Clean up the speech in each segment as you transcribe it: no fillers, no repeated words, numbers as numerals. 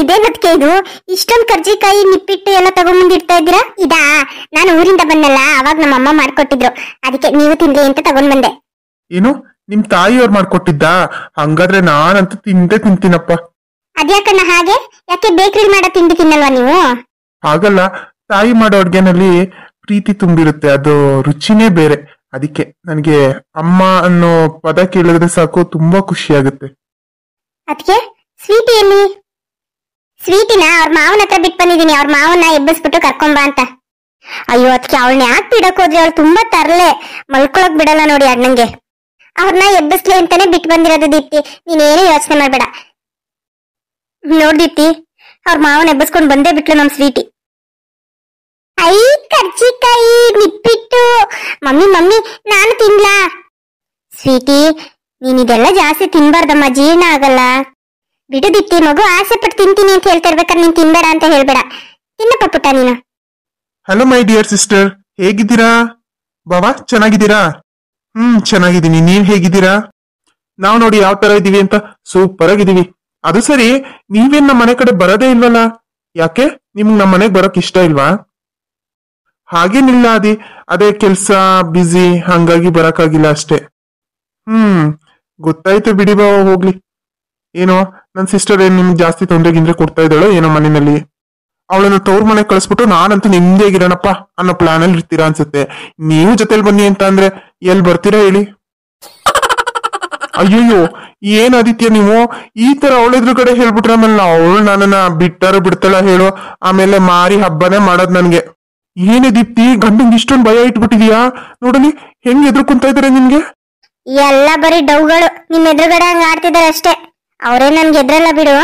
ಇದೇನದ್ಕೆ ಇದು ಇಷ್ಟೊಂದು ಕರ್ಜಿಕಾಯಿ ನಿಪ್ಪಿಟ್ಟು ಎಲ್ಲ ತಗೊಂಡ್ಬಂದಿಡ್ತಾ ಇದ್ದೀರಾ? ಇದಾ ನಾನು ಊರಿಂದ ಬಂದಲ್ಲ, ಅವಾಗ ನಮ್ಮ ಅಮ್ಮ ಮಾಡ್ಕೊಟ್ಟಿದ್ರು, ಅದಕ್ಕೆ ನೀವು ತಿನ್ಲಿ ಅಂತ ತಗೊಂಡ್ ಬಂದೆ. ಏನು ನಿಮ್ ತಾಯಿಯವ್ರು ಮಾಡ್ಕೊಟ್ಟಿದ್ದ? ಹಂಗಾದ್ರೆ ನಾನಂತೂ ತಿಂತೀನಪ್ಪ. ಅದ್ಯಾಕಣ್ಣ ಹಾಗೆ? ಯಾಕೆ ಬೇಕ್ರಿ ಮಾಡೋ ತಿಂಡಿ ತಿನ್ನಲ್ವಾ ನೀವು? ಹಾಗಲ್ಲ, ತಾಯಿ ಮಾಡೋ ಅಡ್ಗೆನಲ್ಲಿ ಪ್ರೀತಿ ತುಂಬಿರುತ್ತೆ, ಅದು ರುಚಿನೇ ಬೇರೆ. ಅದಕ್ಕೆ ನನಗೆ ಅಮ್ಮ ಅನ್ನೋ ಪದ ಕೇಳಿದ್ರೆ ಸಾಕು, ತುಂಬಾ ಖುಷಿ ಆಗುತ್ತೆ. ಅದಕ್ಕೆ ಸ್ವೀಟಿ ಎಲ್ಲಿ? ಸ್ವೀಟಿನ ಅವ್ರ ಮಾವನ ಹತ್ರ ಬಿಟ್ಟು ಬಂದಿದ್ದೀನಿ, ಅವ್ರ ಮಾವನ್ನ ಎಬ್ಬಿಸ್ಬಿಟ್ಟು ಕರ್ಕೊಂಬ ಅಂತ. ಅಯ್ಯೋ ಅದಕ್ಕೆ ಅವಳನ್ನ ಯಾಕೆ ಬಿಡಕ್ ಹೋದ್ರಿ? ಅವಳು ತುಂಬಾ ತರಲೆ, ಮಲ್ಕೊಳಕ್ ಬಿಡಲ್ಲ ನೋಡಿ ಅಣ್ಣಂಗೆ. ಅವ್ರನ್ನ ಎಬ್ಬಿಸ್ಲಿ ಅಂತಾನೆ ಬಿಟ್ಟು ಬಂದಿರೋದು ದೀಪ್ತಿ, ನೀನೇನು ಯೋಚನೆ ಮಾಡ್ಬೇಡ. ನೋಡ್ ದೀಪ್ತಿ, ಅವ್ರ ಮಾವನ ಎಬ್ಬಿಸ್ಕೊಂಡ್ ಬಂದೇ ಬಿಟ್ಲು ನಮ್ ಸ್ವೀಟಿ. ಐ ಕರ್ಜಿಕಾಯಿ ನಿಪ್ಪಿಟ್ಟು. ಮಮ್ಮಿ ಮಮ್ಮಿ ನಾನು ತಿನ್ಲಾ? ಸ್ವೀಟಿ ನೀನ್ ಇದೆಲ್ಲ ಜಾಸ್ತಿ ತಿನ್ಬಾರ್ದಮ್ಮ, ಜೀರ್ಣ ಆಗಲ್ಲ. ಬಿಡು ದೀಪ್ತಿ, ಮಗು ಆಸೆ ಪಟ್ಟು ತಿಂತೀನಿ ಅಂತ ಹೇಳ್ತಾ ಇರ್ಬೇಕಾದ್ರೆ ನೀನ್ ತಿನ್ಬೇಡ ಅಂತ ಹೇಳ್ಬೇಡ. ತಿನ್ನಪ್ಪ ಪುಟ್ಟ ನೀನು. ಹಲೋ ಮೈ ಡಿಯರ್ ಸಿಸ್ಟರ್, ಹೇಗಿದ್ದೀರಾ? ಬಾಬಾ ಚೆನ್ನಾಗಿದ್ದೀರಾ? ಚೆನ್ನಾಗಿದ್ದೀನಿ, ನೀವ್ ಹೇಗಿದ್ದೀರಾ? ನಾವ್ ನೋಡಿ ಯಾವ ತರ ಇದೀವಿ ಅಂತ, ಸೂಪರ್ ಆಗಿದೀವಿ. ಅದು ಸರಿ, ನೀವೇನ್ ನಮ್ಮ ಮನೆ ಕಡೆ ಬರೋದೇ ಇಲ್ವಲ್ಲ? ಯಾಕೆ, ನಿಮ್ಗ್ ನಮ್ಮ ಮನೆಗ್ ಬರೋಕ್ ಇಷ್ಟ ಇಲ್ವಾ? ಹಾಗೇನಿಲ್ಲ ಅದೇ ಕೆಲ್ಸ ಬ್ಯುಸಿ, ಹಂಗಾಗಿ ಬರಕ್ಕಾಗಿಲ್ಲ ಅಷ್ಟೇ. ಗೊತ್ತಾಯ್ತು ಬಿಡಿ ಬಾವ, ಹೋಗ್ಲಿ. ಏನೋ ನನ್ ಸಿಸ್ಟರ್ ಏನ್ ನಿಮ್ಗೆ ಜಾಸ್ತಿ ತೊಂದ್ರೆ ಗಿಂದ್ರೆ ಕೊಡ್ತಾ ಇದ್ದಾಳೋ ಏನೋ ಮನೆಯಲ್ಲಿ. ಅವಳನ್ನ ತವ್ರ ಮನೆಗೆ ಕಳಿಸ್ಬಿಟ್ಟು ನಾನಂತೂ ನಿಮ್ದೇಗಿರೋಣಪ್ಪ ಅನ್ನೋ ಪ್ಲಾನ್ ಅಲ್ಲಿ ಇರ್ತೀರಾ ಅನ್ಸುತ್ತೆ. ನೀವು ಜೊತೆಲಿ ಬನ್ನಿ ಅಂತ ಅಂದ್ರೆ ಎಲ್ಲಿ ಬರ್ತೀರಾ ಹೇಳಿ? ಅಯ್ಯಯ್ಯೋ, ಏನ್ ಆದಿತ್ಯ ನೀವು ಈ ತರ ಅವಳೆದುರುಗಡೆ ಹೇಳ್ಬಿಟ್ರೆ ಆಮೇಲೆ ಅವಳು ನನ್ನನ್ನ ಬಿಡ್ತಾಳ ಹೇಳು, ಆಮೇಲೆ ಮಾರಿ ಹಬ್ಬನೇ ಮಾಡೋದ್ ನನ್ಗೆ. ಏನೇ ದೀಪ್ತಿ, ಗಂಡಂಗ್ ಇಷ್ಟೊಂದು ಭಯ ಇಟ್ಬಿಟ್ಟಿದ್ಯಾ? ನೋಡಲಿ ಹೆಂಗ್ ಎದ್ರುಕೊಂತ ಇದಾರೆ ನಿನ್ಗೆ. ಎಲ್ಲ ಬರೀ ಡೌಗಳು, ನಿಮ್ ಎದುರುಗಡೆ ಹಂಗ ಆಡ್ತಿದಾರೆ ಅಷ್ಟೇ, ಅವರೇ ನನ್ಗೆ ಎದ್ರಲ್ಲ ಬಿಡು.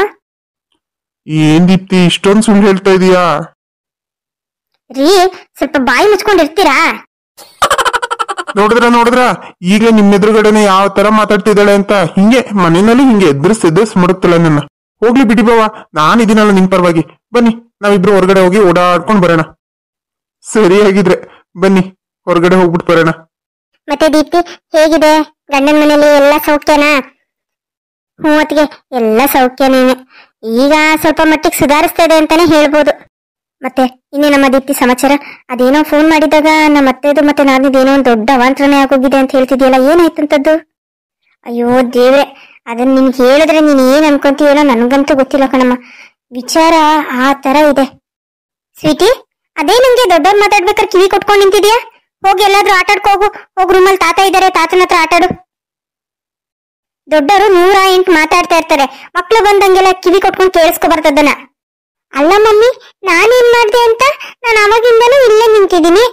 ಏನ್ ದೀಪ್ತಿ ಇಷ್ಟೊಂದು ಸುಳ್ಳು ಹೇಳ್ತಾ ಇದೀಯಾ? ರೀ ಸ್ವಲ್ಪ ಬಾಯಿ ಮುಚ್ಕೊಂಡಿರ್ತೀರಾ? ನೋಡಿದ್ರ ಈಗಲೇ ನಿಮ್ ಎದುರುಗಡೆನೆ ಯಾವ ತರ ಮಾತಾಡ್ತಿದ್ದಾಳೆ ಅಂತ. ಹಿಂಗೆ ಮನೆಯಲ್ಲಿ ಹಿಂಗೆ ಎದುರಿಸ್ ಮುಡುತ್ತಲ್ಲ ನನ್ನ. ಹೋಗ್ಲಿ ಬಿಡಿ ಬಾವ, ನಾನಿದ್ದೀನಲ್ಲ ನಿಮ್ ಪರವಾಗಿ. ಬನ್ನಿ ನಾವಿಬ್ರು ಹೊರಗಡೆ ಹೋಗಿ ಓಡಾಡ್ಕೊಂಡ್ ಬರೋಣ. ಸರಿ ಹಾಗಿದ್ರೆ ಬನ್ನಿ ಹೊರಗಡೆ ಹೋಗ್ಬಿಟ್ಟು ಬರೋಣ. ಮತ್ತೆ ದೀಪ್ತಿ ಹೇಗಿದೆ? ಗಂಡನ ಮನೇಲಿ ಎಲ್ಲ ಸೌಖ್ಯನಾ? ಅತ್ತಿಗೆ ಎಲ್ಲ ಸೌಖ್ಯನೇನೆ, ಈಗ ಸ್ವಲ್ಪ ಮಟ್ಟಿಗೆ ಸುಧಾರಿಸ್ತಾ ಇದೆ ಅಂತಾನೆ ಹೇಳ್ಬೋದು. ಮತ್ತೆ ಇನ್ನೇ ನಮ್ಮ ದೀಪ್ತಿ ಸಮಾಚಾರ? ಅದೇನೋ ಫೋನ್ ಮಾಡಿದಾಗ ನಮ್ಮ ಅತ್ತೆದು ಮತ್ತೆ ನಾನಿದೇನೋ ಒಂದು ದೊಡ್ಡ ಅವಾಂತರನೇ ಆಗೋಗಿದೆ ಅಂತ ಹೇಳ್ತಿದ್ಯಲ್ಲ, ಏನಾಯ್ತಂತದ್ದು? ಅಯ್ಯೋ ದೇವ್ರೆ, ಅದನ್ನ ನಿನ್ಗೆ ಹೇಳಿದ್ರೆ ನೀನ್ ಏನ್ ಅನ್ಕೊಂತೀಯಲ್ಲ ನನ್ಗಂತೂ ಗೊತ್ತಿಲ್ಲ ಕಣಮ್ಮ. ವಿಚಾರ ಆ ತರ ಇದೆ. ಸ್ವೀಟಿ, ಅದೇ ನಂಗೆ ದೊಡ್ಡವ್ರು ಮಾತಾಡ್ಬೇಕಾದ್ರೆ ಕಿವಿ ಕೊಟ್ಕೊಂಡ್ ನಿಂತಿದ್ಯಾ? ಹೋಗಿ ಎಲ್ಲಾದ್ರೂ ಆಟಾಡ್ಕೋ ಹೋಗು. ಹೋಗ್ ರೂಮಲ್ಲಿ ತಾತ ಇದ್ದಾರೆ, ತಾತನ ಹತ್ರ ಆಟಾಡು. ದೊಡ್ಡವರು 108 ಮಾತಾಡ್ತಾ ಇರ್ತಾರೆ, ಮಕ್ಳು ಬಂದಂಗೆಲ್ಲ ಕಿವಿ ಕೊಟ್ಕೊಂಡ್ ಕೇಳಿಸ್ಕೊ ಬರ್ತದನ್ನ. ಅಲ್ಲ ಮಮ್ಮಿ, ನಾನೇನ್ ಮಾಡ್ದೆ ಅಂತ? ನಾನು ಅವಾಗಿಂದನೂ ಇಲ್ಲೇ ನಿಂತಿದ್ದೀನಿ.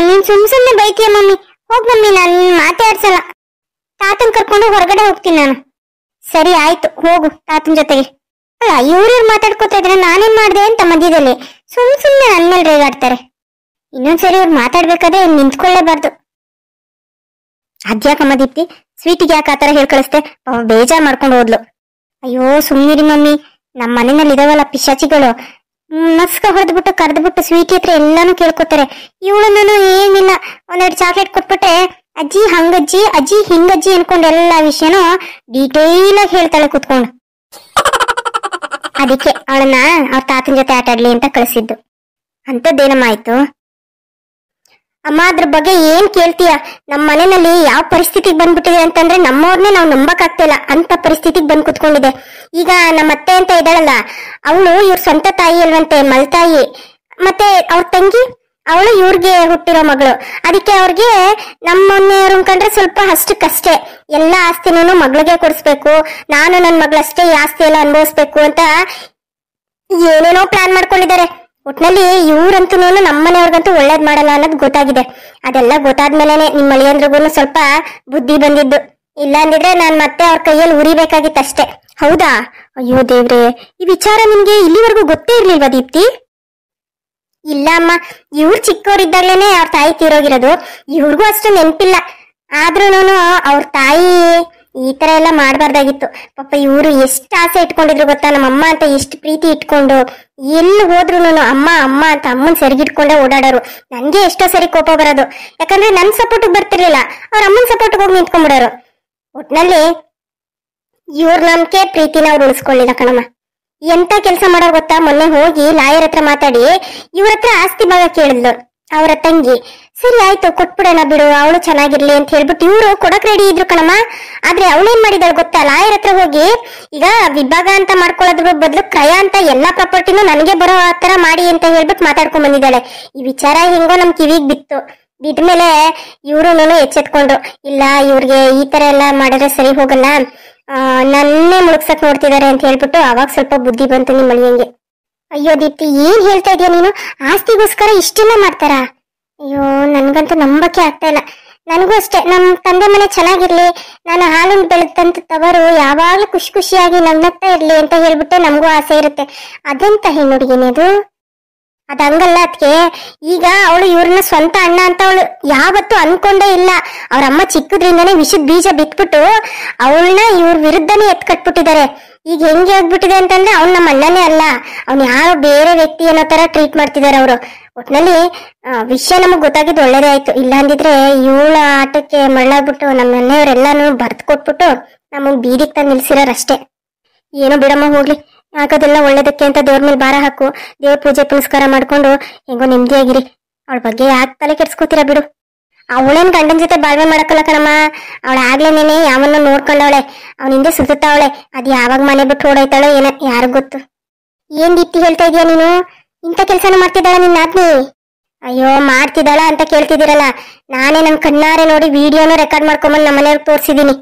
ನೀನ್ ಸುಮ್ನೆ ಬೈತೀಯ ಮಮ್ಮಿ. ಹೋಗ್ ಮಮ್ಮಿ, ನಾನು ಮಾತಾಡ್ಸಲ್ಲ. ತಾತನ್ ಕರ್ಕೊಂಡು ಹೊರಗಡೆ ಹೋಗ್ತೀನಿ ನಾನು. ಸರಿ ಆಯ್ತು, ಹೋಗು ತಾತನ್ ಜೊತೆಗೆ. ಅಲ್ಲ, ಇವ್ರು ಮಾತಾಡ್ಕೊತಾ ಇದ್ರೆ ನಾನೇನ್ ಮಾಡ್ದೆ ಅಂತ ಮಧ್ಯದಲ್ಲಿ ಸುಮ್ನೆ ನನ್ ಮೇಲೆ ರೇಗಾಡ್ತಾರೆ. ಇನ್ನೊಂದ್ಸರಿ ಇವ್ರು ಮಾತಾಡ್ಬೇಕಾದ್ರೆ ನಿಂತ್ಕೊಳ್ಳೇಬಾರ್ದು. ಅದ್ಯಾಕಮ್ಮ ದೀಪ್ತಿ, ಸ್ವೀಟಿಗೆ ಯಾಕೆ ಆತರ ಹೇಳ್ ಕಳಿಸ್ತೆ? ಬೇಜಾರ್ ಮಾಡ್ಕೊಂಡು ಹೋದ್ಲು. ಅಯ್ಯೋ ಸುಮ್ನಿರಿ ಮಮ್ಮಿ, ನಮ್ಮ ಮನೆಯಲ್ಲಿ ಇದಾವಲ್ಲ ಪಿಶಾಚಿಗಳು, ನಸ್ಕ ಹೊಡೆದ್ಬಿಟ್ಟು ಕರೆದ್ಬಿಟ್ಟು ಸ್ವೀಟಿ ಹತ್ರ ಎಲ್ಲಾನು ಕೇಳ್ಕೊತಾರೆ. ಇವಳು ನಾನು ಏನಿಲ್ಲ, ಒಂದೆರಡು ಚಾಕ್ಲೇಟ್ ಕೊಟ್ಬಿಟ್ರೆ ಅಜ್ಜಿ ಹಂಗಜ್ಜಿ, ಅಜ್ಜಿ ಹಿಂಗಜ್ಜಿ ಅನ್ಕೊಂಡು ಎಲ್ಲಾ ವಿಷಯನೂ ಡೀಟೇಲ್ ಆಗಿ ಹೇಳ್ತಾಳೆ ಕುತ್ಕೊಂಡು. ಅದಕ್ಕೆ ಅವಳನ್ನ ಅವ್ರ ತಾತನ ಜೊತೆ ಆಟ ಆಡ್ಲಿ ಅಂತ ಕಳಿಸಿದ್ದು. ಅಂತದ್ದೇನಮ್ಮ ಆಯ್ತು? ಅಮ್ಮ ಅದ್ರ ಬಗ್ಗೆ ಏನ್ ಕೇಳ್ತೀಯ? ನಮ್ಮ ಮನೆಯಲ್ಲಿ ಯಾವ ಪರಿಸ್ಥಿತಿಗೆ ಬಂದ್ಬಿಟ್ಟಿದೆ ಅಂತಂದ್ರೆ ನಮ್ಮವ್ರನ್ನೇ ನಾವು ನಂಬಕ್ ಆಗ್ತಿಲ್ಲ ಅಂತ ಪರಿಸ್ಥಿತಿಗೆ ಬಂದ್ ಕುತ್ಕೊಂಡಿದೆ. ಈಗ ನಮ್ಮ ಅತ್ತೆ ಅಂತ ಇದ್ದಾಳಲ್ಲ, ಅವಳು ಇವ್ರ ಸ್ವಂತ ತಾಯಿ ಅಲ್ವಂತೆ, ಮಲ್ತಾಯಿ. ಮತ್ತೆ ಅವ್ರ ತಂಗಿ, ಅವಳು ಇವ್ರಿಗೆ ಹುಟ್ಟಿರೋ ಮಗಳು. ಅದಕ್ಕೆ ಅವ್ರಿಗೆ ನಮ್ಮ ಮೊನ್ನೆಯವ್ರು ಕಂಡ್ರೆ ಸ್ವಲ್ಪ ಅಷ್ಟಕ್ಕಷ್ಟೇ, ಎಲ್ಲಾ ಆಸ್ತಿನೂ ಮಗಳಿಗೆ ಕೊಡಿಸ್ಬೇಕು, ನಾನು ನನ್ನ ಮಗಳಷ್ಟೇ ಈ ಆಸ್ತಿ ಎಲ್ಲ ಅನುಭವಿಸ್ಬೇಕು ಅಂತ ಏನೇನೋ ಪ್ಲಾನ್ ಮಾಡ್ಕೊಂಡಿದ್ದಾರೆ. ಒಟ್ನಲ್ಲಿ ಇವ್ರಂತೂ ನಮ್ಮನೆಯವ್ರಿಗಂತೂ ಒಳ್ಳೇದ್ ಮಾಡಲ್ಲ ಅನ್ನೋದು ಗೊತ್ತಾಗಿದೆ. ಅದೆಲ್ಲ ಗೊತ್ತಾದ್ಮೇಲೆನೆ ನಿಮ್ಮ ಅಳಿಯಂದ್ರಿಗೂ ಸ್ವಲ್ಪ ಬುದ್ಧಿ ಬಂದಿದ್ದು. ಇಲ್ಲ ಅಂದಿದ್ರೆ ನಾನ್ ಮತ್ತೆ ಅವ್ರ ಕೈಯಲ್ಲಿ ಉರಿಬೇಕಾಗಿತ್ತಷ್ಟೇ. ಹೌದಾ? ಅಯ್ಯೋ ದೇವ್ರೆ, ಈ ವಿಚಾರ ನಿಮ್ಗೆ ಇಲ್ಲಿವರೆಗೂ ಗೊತ್ತೇ ಇರ್ಲಿಲ್ವಾ ದೀಪ್ತಿ? ಇಲ್ಲ ಅಮ್ಮ, ಇವ್ರು ಚಿಕ್ಕವರಿದ್ದಾಗ್ಲೇನೆ ಅವ್ರ ತಾಯಿ ತೀರೋಗಿರೋದು. ಇವ್ರಿಗೂ ಅಷ್ಟು ನೆನ್ಪಿಲ್ಲ. ಆದ್ರೂನು ಅವ್ರ ತಾಯಿ ಈ ತರ ಎಲ್ಲ ಮಾಡ್ಬಾರ್ದಾಗಿತ್ತು. ಪಾಪ ಇವ್ರು ಎಷ್ಟು ಆಸೆ ಇಟ್ಕೊಂಡಿದ್ರು ಗೊತ್ತಾ, ನಮ್ಮಮ್ಮ ಅಂತ ಎಷ್ಟು ಪ್ರೀತಿ ಇಟ್ಕೊಂಡು ಎಲ್ಲಿ ಹೋದ್ರು ಅಮ್ಮ ಅಮ್ಮ ಅಂತ ಅಮ್ಮನ್ ಸರಿಗಿಟ್ಕೊಂಡೆ ಓಡಾಡೋರು. ನನ್ಗೆ ಎಷ್ಟೋ ಸರಿ ಕೋಪ ಬರೋದು, ಯಾಕಂದ್ರೆ ನನ್ ಸಪೋರ್ಟ್ ಬರ್ತಿರ್ಲಿಲ್ಲ, ಅವ್ರ ಅಮ್ಮನ್ ಸಪೋರ್ಟ್ ಹೋಗಿ ನಿಂತ್ಕೊಂಡ್ಬಿಡೋರು. ಒಟ್ನಲ್ಲಿ ಇವ್ರ ನಂಬಿಕೆ ಪ್ರೀತಿನ ಅವ್ರು ಉಳಿಸ್ಕೊಳ್ಳಿಲ್ಲ ಕಣಮ್ಮ. ಎಂತ ಕೆಲಸ ಮಾಡೋರು ಗೊತ್ತಾ, ಮೊನ್ನೆ ಹೋಗಿ ಲಾಯರ್ ಹತ್ರ ಮಾತಾಡಿ ಇವ್ರ ಹತ್ರ ಆಸ್ತಿ ಭಾಗ ಕೇಳಿದ್ಲು ಅವರ ತಂಗಿ. ಸರಿ ಆಯ್ತು ಕೊಟ್ಬಿಡೋಣ ಬಿಡು, ಅವಳು ಚೆನ್ನಾಗಿರ್ಲಿ ಅಂತ ಹೇಳ್ಬಿಟ್ಟು ಇವ್ರು ಕೊಡಕ್ ರೆಡಿ ಇದ್ರು ಕಣಮ್ಮ. ಆದ್ರೆ ಅವಳೇನ್ ಮಾಡಿದಾಳೆ ಗೊತ್ತಾ, ಲಾಯರ್ ಹತ್ರ ಹೋಗಿ ಈಗ ವಿಭಾಗ ಅಂತ ಮಾಡ್ಕೊಳ್ಳೋದ್ರ ಬದಲು ಕ್ರಯ ಅಂತ ಎಲ್ಲಾ ಪ್ರಾಪರ್ಟಿನೂ ನನಗೆ ಬರೋ ತರ ಮಾಡಿ ಅಂತ ಹೇಳ್ಬಿಟ್ಟು ಮಾತಾಡ್ಕೊಂಡ್ ಬಂದಿದ್ದಾಳೆ. ಈ ವಿಚಾರ ಹೆಂಗೋ ನಮ್ ಕಿವಿಗ್ ಬಿತ್ತು. ಬಿದ್ಮೇಲೆ ಇವ್ರು ಎಚ್ಚೆತ್ಕೊಂಡ್ರು, ಇಲ್ಲ ಇವ್ರಿಗೆ ಈ ತರ ಎಲ್ಲ ಮಾಡಿದ್ರೆ ಸರಿ ಹೋಗಲ್ಲ, ನನ್ನೇ ಮುಳುಗ್ಸಕ್ ನೋಡ್ತಿದ್ದಾರೆ ಅಂತ ಹೇಳ್ಬಿಟ್ಟು ಅವಾಗ ಸ್ವಲ್ಪ ಬುದ್ಧಿ ಬಂತು ನಿಮ್ಮ ಮಳಿಯಂಗೆ. ಅಯ್ಯೋ ದೀಪ್ತಿ, ಏನ್ ಹೇಳ್ತಾ ಇದೀಯ ನೀನು? ಆಸ್ತಿಗೋಸ್ಕರ ಇಷ್ಟೆಲ್ಲ ಮಾಡ್ತಾರಾ? ಅಯ್ಯೋ ನನ್ಗಂತೂ ನಂಬಕ್ಕೆ ಆಗ್ತಾ ಇಲ್ಲ. ನನಗೂ ಅಷ್ಟೇ, ನಮ್ ತಂದೆ ಮನೆ ಚೆನ್ನಾಗಿರ್ಲಿ, ನಾನು ಹಾಲನ್ನು ಬೆಳೆದಂತ ತವರು ಯಾವಾಗ್ಲೂ ಖುಷಿ ಖುಷಿಯಾಗಿ ನಗ್ನಗ್ತಾ ಇರ್ಲಿ ಅಂತ ಹೇಳ್ಬಿಟ್ಟು ನಮಗೂ ಆಸೆ ಇರುತ್ತೆ. ಅದೆಂತ ಹೆಣ್ಣುಡುಗಿನೇ ಅದು? ಅದ ಹಂಗಲ್ಲ ಅದಕ್ಕೆ. ಈಗ ಅವಳು ಇವ್ರನ್ನ ಸ್ವಂತ ಅಣ್ಣ ಅಂತ ಅವಳು ಯಾವತ್ತೂ ಅನ್ಕೊಂಡೇ ಇಲ್ಲ. ಅವ್ರ ಅಮ್ಮ ಚಿಕ್ಕದ್ರಿಂದಾನೇ ವಿಷದ ಬೀಜ ಬಿತ್ಬಿಟ್ಟು ಅವಳನ್ನ ಇವ್ರ ವಿರುದ್ಧನೇ ಎತ್ಕಟ್ಬಿಟ್ಟಿದ್ದಾರೆ. ಈಗ ಹೆಂಗೆ ಆಗ್ಬಿಟ್ಟಿದೆ ಅಂತಂದ್ರೆ ಅವ್ನು ನಮ್ಮ ಅಣ್ಣನೇ ಅಲ್ಲ, ಅವ್ನು ಯಾರೋ ಬೇರೆ ವ್ಯಕ್ತಿ ಅನ್ನೋ ತರ ಟ್ರೀಟ್ ಮಾಡ್ತಿದಾರೆ ಅವರು. ಒಟ್ನಲ್ಲಿ ವಿಷಯ ನಮಗ್ ಗೊತ್ತಾಗಿದ್ದು ಒಳ್ಳೇದೇ ಆಯ್ತು. ಇಲ್ಲ ಅಂದಿದ್ರೆ ಇವಳ ಆಟಕ್ಕೆ ಮಳ್ಳಾಗ್ಬಿಟ್ಟು ನಮ್ಮ ಮನೆಯವರೆಲ್ಲಾನು ಬರ್ದ್ ಕೊಟ್ಬಿಟ್ಟು ನಮಗ್ ಬೀದಿಗೆ ತಂದು ನಿಲ್ಸಿರೋರಷ್ಟೇ. ಏನೋ ಬಿಡಮ್ಮ ಹೋಗ್ಲಿ, ಆಗೋದೆಲ್ಲ ಒಳ್ಳೇದಕ್ಕೆ ಅಂತ ದೇವ್ರ ಮೇಲೆ ಭಾರ ಹಾಕು, ದೇವ್ರ ಪೂಜೆ ಪುನಸ್ಕಾರ ಮಾಡ್ಕೊಂಡು ಹೆಂಗೋ ನೆಮ್ಮದಿಯಾಗಿರಿ. ಅವಳ ಬಗ್ಗೆ ಯಾಕೆ ತಲೆ ಕೆಡ್ಸ್ಕೊತೀರಾ ಬಿಡು. ಅವಳೇನ್ ಗಂಡನ ಜೊತೆ ಬಾಳ್ವೆ ಮಾಡಕ್ಕಲ್ಲ ಕಣಮ್ಮ, ಅವಳ ಆಗ್ಲೇನೇನೆ ಯಾವನ್ನ ನೋಡ್ಕೊಂಡವಳೆ, ಅವನ ಹಿಂದೆ ಸುತ್ತಾವಳೆ. ಅದ್ ಯಾವಾಗ ಮನೆ ಬಿಟ್ಟು ಓಡಾಯ್ತಾಳೋ ಏನ ಯಾರಿಗ್ ಗೊತ್ತು. ಏನ್ ದೀಪ್ತಿ ಹೇಳ್ತಾ ಇದೀಯ ನೀನು? ಇಂಥ ಕೆಲ್ಸನ ಮಾಡ್ತಿದ್ದಾಳ ನಿನ್ನ ಆದ್ನಿ? ಅಯ್ಯೋ ಮಾಡ್ತಿದ್ದಾಳ ಅಂತ ಕೇಳ್ತಿದ್ದೀರಲ್ಲ, ನಾನೇ ನನ್ ಕಣ್ಣಾರೆ ನೋಡಿ ವಿಡಿಯೋನು ರೆಕಾರ್ಡ್ ಮಾಡ್ಕೊಂಬಂದ್ ನಮ್ಮ ಮನೆಯವ್ರಿಗೆ ತೋರ್ಸಿದೀನಿ.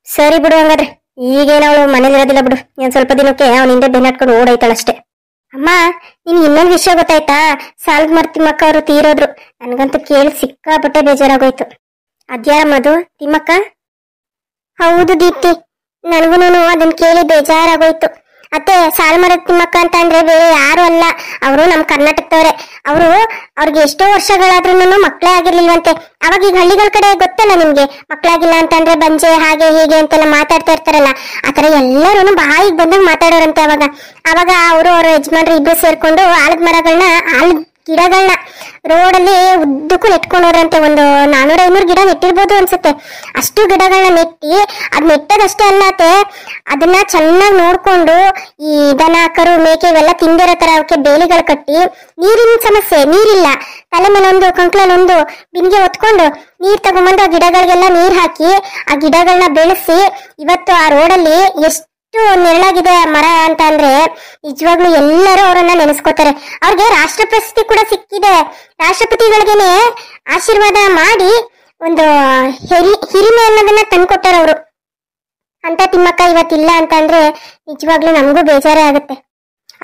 ಸರಿ ಬಿಡು ಹಂಗಾದ್ರೆ, ಈಗೇನ ಅವಳು ಮನೇಲಿರೋದಿಲ್ಲ ಬಿಡು, ಏನ್ ಸ್ವಲ್ಪ ದಿನಕ್ಕೆ ಅವನ ಹಿಂದೆ ಬೆನ್ನಟ್ಕೊಂಡು ಓಡಾಯ್ತಾಳಷ್ಟೇ. ಅಮ್ಮ ನಿನ್ ಇನ್ನೊಂದ್ ವಿಷಯ ಗೊತ್ತಾಯ್ತಾ? ಸಾಲ್ಗಮರ್ ತಿಮ್ಮಕ್ಕ ಅವರು ತೀರೋದ್ರು. ನನ್ಗಂತೂ ಕೇಳಿ ಸಿಕ್ಕಾಪಟ್ಟೆ ಬೇಜಾರಾಗೋಯ್ತು. ಅದ್ಯಾರಮ್ಮದು ತಿಮ್ಮಕ್ಕ? ಹೌದು ದೀಪ್ತಿ, ನನಗೂನು ಅದನ್ನ ಕೇಳಿ ಬೇಜಾರಾಗೋಯ್ತು. ಅತ್ತೆ ಸಾಲ್ಮರ ತಿಮ್ಮಕ್ಕ ಅಂತ ಅಂದ್ರೆ ಬೇರೆ ಯಾರು ಅಲ್ಲ, ಅವರು ನಮ್ ಕರ್ನಾಟಕದವ್ರೆ. ಅವ್ರಿಗೆ ಎಷ್ಟೋ ವರ್ಷಗಳಾದ್ರೂ ಮಕ್ಳೇ ಆಗಿರ್ಲಿಲ್ವಂತೆ. ಅವಾಗ ಈಗ ಹಳ್ಳಿಗಳ ಕಡೆ ಗೊತ್ತಲ್ಲ ನಿಮ್ಗೆ, ಮಕ್ಳಾಗಿಲ್ಲ ಅಂತಂದ್ರೆ ಬಂಜೆ ಹಾಗೆ ಹೀಗೆ ಅಂತೆಲ್ಲ ಮಾತಾಡ್ತಾ ಇರ್ತಾರಲ್ಲ, ಆತರ ಎಲ್ಲರೂ ಬಾಯಿಗೆ ಬಂದಾಗ ಮಾತಾಡೋರಂತೆ. ಅವಾಗ ಅವರು ಅವ್ರ ಯಜಮಾನ್ರು ಇಬ್ರು ಸೇರ್ಕೊಂಡು ಆಲದ ಮರಗಳನ್ನ ಗಿಡಗಳನ್ನ ರೋಡಲ್ಲಿ ಉದ್ದಕ್ಕೂ ನೆಟ್ಕೊಂಡವ್ರಂತೆ. ಒಂದು 400-500 ಗಿಡ ನೆಟ್ಟಿರ್ಬೋದು ಅನ್ಸುತ್ತೆ. ಅಷ್ಟು ಗಿಡಗಳನ್ನ ನೆಟ್ಟಿ ಅದ್ ನೆಟ್ಟದಷ್ಟೇ ಅಲ್ಲತ್ತೆ, ಅದನ್ನ ಚೆನ್ನಾಗಿ ನೋಡ್ಕೊಂಡು ಈ ದನ ಕರು ಮೇಕೆ ಇವೆಲ್ಲ ತಿಂದಿರೋ ತರ ಅವಕ್ಕೆ ಬೇಲಿಗಳು ಕಟ್ಟಿ, ನೀರಿನ ಸಮಸ್ಯೆ ನೀರಿಲ್ಲ, ತಲೆ ಮೇಲೆ ಒಂದು ಕಂಕ್ಳಲ್ಲೊಂದು ಬಿನ್ಗೆ ಹೊತ್ಕೊಂಡು ನೀರ್ ತಗೊಂಬಂದು ಆ ಗಿಡಗಳಿಗೆಲ್ಲ ನೀರ್ ಹಾಕಿ ಆ ಗಿಡಗಳನ್ನ ಬೆಳೆಸಿ ಇವತ್ತು ಆ ರೋಡಲ್ಲಿ ಎಷ್ಟು ನೆರಳಾಗಿದೆ ಮರ ಅಂತ ಅಂದ್ರೆ ನಿಜವಾಗ್ಲೂ ಎಲ್ಲರೂ ಅವರನ್ನ ನೆನೆಸ್ಕೋತಾರೆ. ಅವ್ರಿಗೆ ರಾಷ್ಟ್ರ ಪ್ರಶಸ್ತಿ ಕೂಡ ಸಿಕ್ಕಿದೆ. ರಾಷ್ಟ್ರಪತಿಗಳಿಗೇನೆ ಆಶೀರ್ವಾದ ಮಾಡಿ ಒಂದು ಹಿರಿಮೆ ಅನ್ನೋದನ್ನ ತಂದ್ಕೊಟ್ಟಾರ ಅವರು. ಅಂತ ತಿಮ್ಮಕ್ಕ ಇವತ್ತಿಲ್ಲ ಅಂತ ಅಂದ್ರೆ ನಿಜವಾಗ್ಲೂ ನಮಗೂ ಬೇಜಾರೇ ಆಗುತ್ತೆ.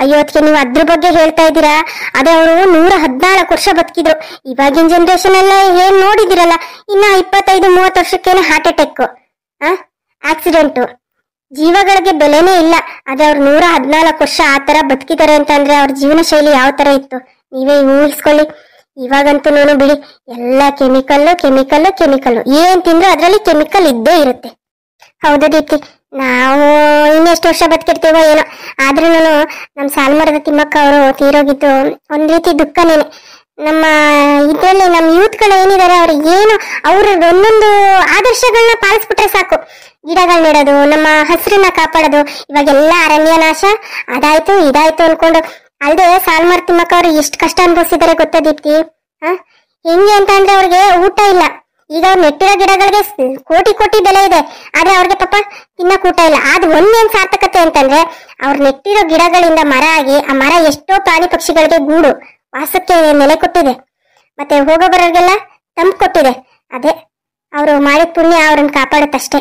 ಅಯ್ಯೋ ಅದಕ್ಕೆ ನೀವು ಅದ್ರ ಬಗ್ಗೆ ಹೇಳ್ತಾ ಇದ್ದೀರಾ, ಅದೇ ಅವರು 114 ವರ್ಷ ಬದುಕಿದ್ರು. ಇವಾಗಿನ ಜನರೇಷನ್ ಎಲ್ಲ ಏನ್ ನೋಡಿದಿರಲ್ಲ, ಇನ್ನ 25-30 ವರ್ಷಕ್ಕೇನೆ ಹಾರ್ಟ್ ಅಟ್ಯಾಕ್, ಆಕ್ಸಿಡೆಂಟು, ಜೀವಗಳಿಗೆ ಬೆಲೆನೇ ಇಲ್ಲ. ಆದ್ರೆ ಅವ್ರು 114 ವರ್ಷ ಆ ತರ ಬದುಕಿದ್ದಾರೆ ಅಂತ ಅಂದ್ರೆ ಅವ್ರ ಜೀವನ ಶೈಲಿ ಯಾವ ತರ ಇತ್ತು ನೀವೇ ಊಹಿಸ್ಕೊಳ್ಳಿ. ಇವಾಗಂತೂ ಬಿಡಿ, ಎಲ್ಲ ಕೆಮಿಕಲ್, ಏನ್ ತಿಂದ್ರು ಅದ್ರಲ್ಲಿ ಕೆಮಿಕಲ್ ಇದ್ದೇ ಇರುತ್ತೆ. ಹೌದು ದೀಪ್ತಿ, ನಾವು ಇನ್ನೆಷ್ಟು ವರ್ಷ ಬದುಕಿರ್ತೀವೋ ಏನೋ. ಆದ್ರೂ ನಮ್ ಸಾಲ್ಮರದ ತಿಮ್ಮಕ್ಕ ಅವರು ತೀರೋಗಿದ್ದು ಒಂದ್ ರೀತಿ ದುಃಖನೇನೆ. ನಮ್ಮ ಇದ್ರಲ್ಲಿ ನಮ್ ಯೂತ್ಗಳು ಏನಿದ್ದಾರೆ ಅವ್ರಿಗೆ ಏನು ಅವ್ರ ಒಂದೊಂದು ಆದರ್ಶಗಳನ್ನ ಪಾಲಿಸ್ಬಿಟ್ರೆ ಸಾಕು. ಗಿಡಗಳನ್ನ ನೆಡೋದು, ನಮ್ಮ ಹಸಿರನ್ನ ಕಾಪಾಡೋದು. ಇವಾಗೆಲ್ಲ ಅರಣ್ಯ ನಾಶ, ಅದಾಯ್ತು ಇದಾಯ್ತು ಅನ್ಕೊಂಡು. ಅಲ್ದೆ ಸಾಲ್ಮರ್ ತಿಮ್ಮಕ್ಕ ಅವ್ರು ಎಷ್ಟು ಕಷ್ಟ ಅನುಭವಿಸಿದ್ದಾರೆ ಗೊತ್ತಾ ದೀಪ್ತಿ? ಹೆಂಗೆ ಅಂತ ಅಂದ್ರೆ ಅವ್ರಿಗೆ ಊಟ ಇಲ್ಲ. ಈಗ ಅವ್ರು ನೆಟ್ಟಿರೋ ಗಿಡಗಳಿಗೆ ಕೋಟಿ ಬೆಲೆ ಇದೆ, ಆದ್ರೆ ಅವ್ರಿಗೆ ಪಾಪ ತಿನ್ನಕ್ ಊಟ ಇಲ್ಲ. ಆದ್ ಒಂದೇನ್ ಸಾರ್ಥಕತೆ ಅಂತಂದ್ರೆ ಅವ್ರು ನೆಟ್ಟಿರೋ ಗಿಡಗಳಿಂದ ಮರ ಆಗಿ ಆ ಮರ ಎಷ್ಟೋ ಪ್ರಾಣಿ ಪಕ್ಷಿಗಳಿಗೆ ಗೂಡು ವಾಸಕ್ಕೆ ನೆಲೆ ಕೊಟ್ಟಿದೆ, ಮತ್ತೆ ಹೋಗೋ ಬರೋರಿಗೆಲ್ಲ ತಂಪು ಕೊಟ್ಟಿದೆ. ಅದೇ ಅವರು ಮಾಡಿದ ಪುಣ್ಯ ಅವ್ರನ್ನ ಕಾಪಾಡುತ್ತಷ್ಟೇ.